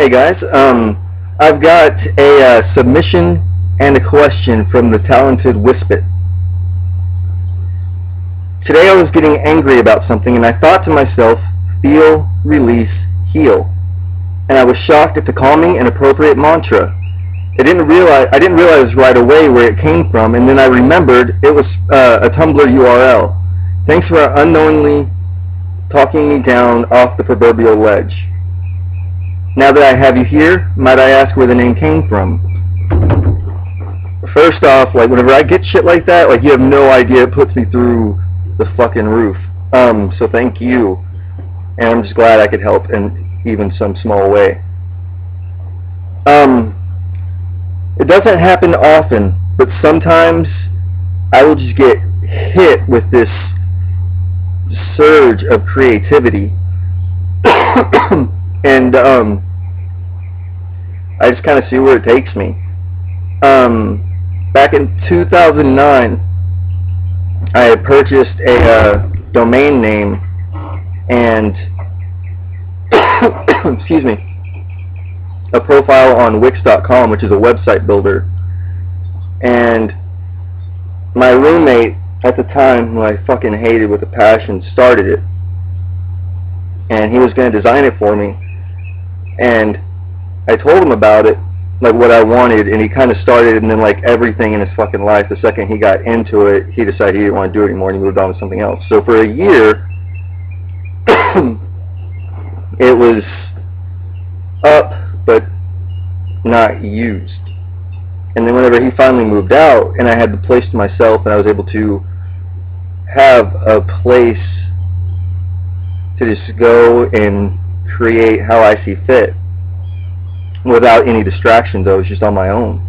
Hey guys, I've got a submission and a question from the talented whispet. Today I was getting angry about something and I thought to myself, feel, release, heal. And I was shocked at the calming and appropriate mantra. I didn't realize right away where it came from, and then I remembered it was a Tumblr URL. Thanks for unknowingly talking me down off the proverbial ledge. Now that I have you here, might I ask where the name came from? First off, like, whenever I get shit like that, like, you have no idea, it puts me through the fucking roof. So thank you. And I'm just glad I could help in even some small way. It doesn't happen often, but sometimes I will just get hit with this surge of creativity. And I just kind of see where it takes me. Back in 2009, I had purchased a domain name and excuse me, a profile on Wix.com, which is a website builder. And my roommate at the time, who I fucking hated with a passion, started it. And he was going to design it for me. And I told him about it, like what I wanted, and he kind of started, and then like everything in his fucking life, the second he got into it, he decided he didn't want to do it anymore and he moved on to something else. So for a year, it was up but not used. And then whenever he finally moved out and I had the place to myself and I was able to have a place to just go and create how I see fit without any distractions, I was just on my own.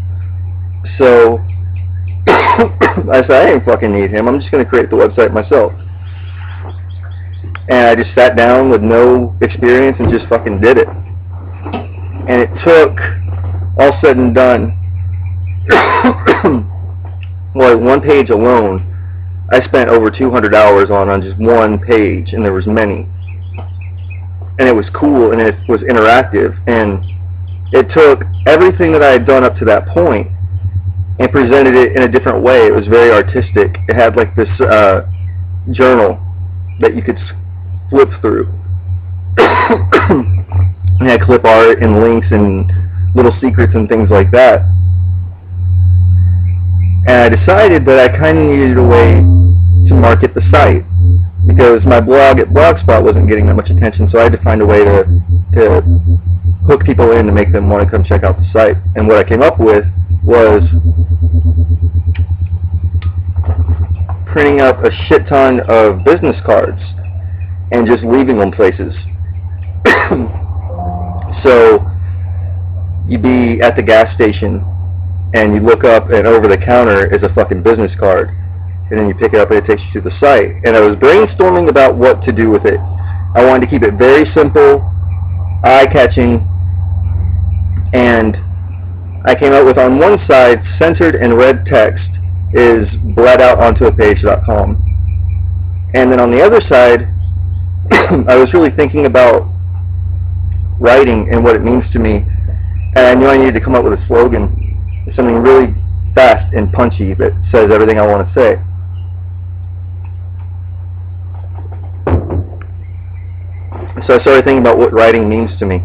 So I said, I didn't fucking need him, I'm just going to create the website myself. And I just sat down with no experience and just fucking did it. And it took, all said and done, well, one page alone, I spent over 200 hours on just one page, and there was many. And it was cool, and it was interactive, and it took everything that I had done up to that point and presented it in a different way. It was very artistic. It had like this journal that you could flip through. It had clip art and links and little secrets and things like that. And I decided that I kind of needed a way to market the site because my blog at Blogspot wasn't getting that much attention, so I had to find a way to hook people in to make them want to come check out the site. And what I came up with was printing up a shit ton of business cards and just leaving them places. So you'd be at the gas station and you look up and over the counter is a fucking business card, and then you pick it up and it takes you to the site. And I was brainstorming about what to do with it. I wanted to keep it very simple, eye-catching, and I came up with, on one side, centered and red text is bled out onto a page.com. And then on the other side, I was really thinking about writing and what it means to me, and I knew I needed to come up with a slogan, something really fast and punchy that says everything I want to say. So I started thinking about what writing means to me.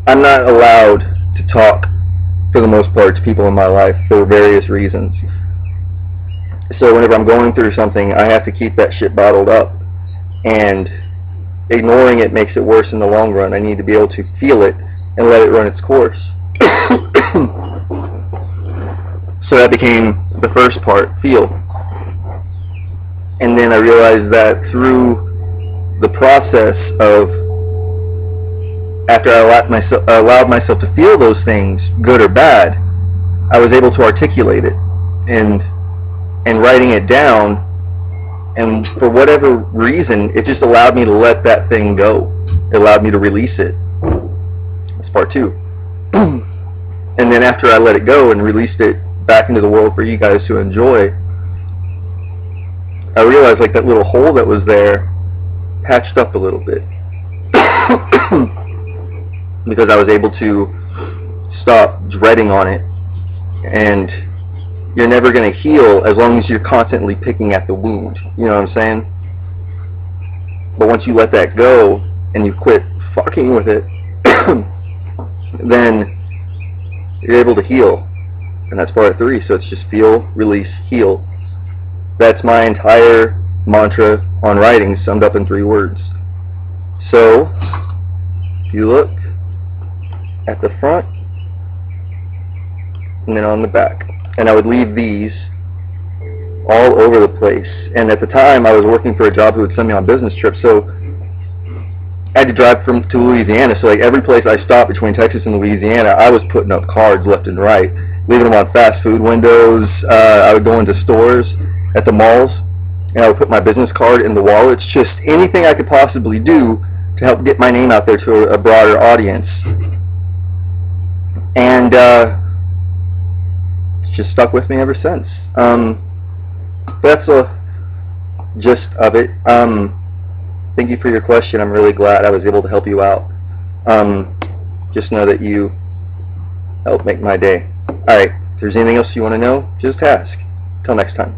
I'm not allowed to talk, for the most part, to people in my life for various reasons. So whenever I'm going through something, I have to keep that shit bottled up, and ignoring it makes it worse in the long run. I need to be able to feel it and let it run its course. So that became the first part, feel. And then I realized that through the process of, after I allowed myself to feel those things, good or bad, I was able to articulate it and writing it down, and for whatever reason, it just allowed me to let that thing go. It allowed me to release it. That's part two. And then after I let it go and released it back into the world for you guys to enjoy, I realized like that little hole that was there patched up a little bit. because I was able to stop dreading on it. And you're never going to heal as long as you're constantly picking at the wound. You know what I'm saying? But once you let that go and you quit fucking with it, then you're able to heal. And that's part 3. So it's just feel, release, heal. That's my entire mantra on writing, summed up in 3 words. So if you look at the front and then on the back, and I would leave these all over the place. And at the time, I was working for a job who would send me on business trips, so I had to drive to Louisiana. So like every place I stopped between Texas and Louisiana, I was putting up cards left and right, leaving them on fast food windows. I would go into stores at the malls, and I would put my business card in the wallets. Just anything I could possibly do to help get my name out there to a broader audience. And it's just stuck with me ever since. That's the gist of it. Thank you for your question. I'm really glad I was able to help you out. Just know that you helped make my day. Alright, if there's anything else you want to know, just ask. Till next time.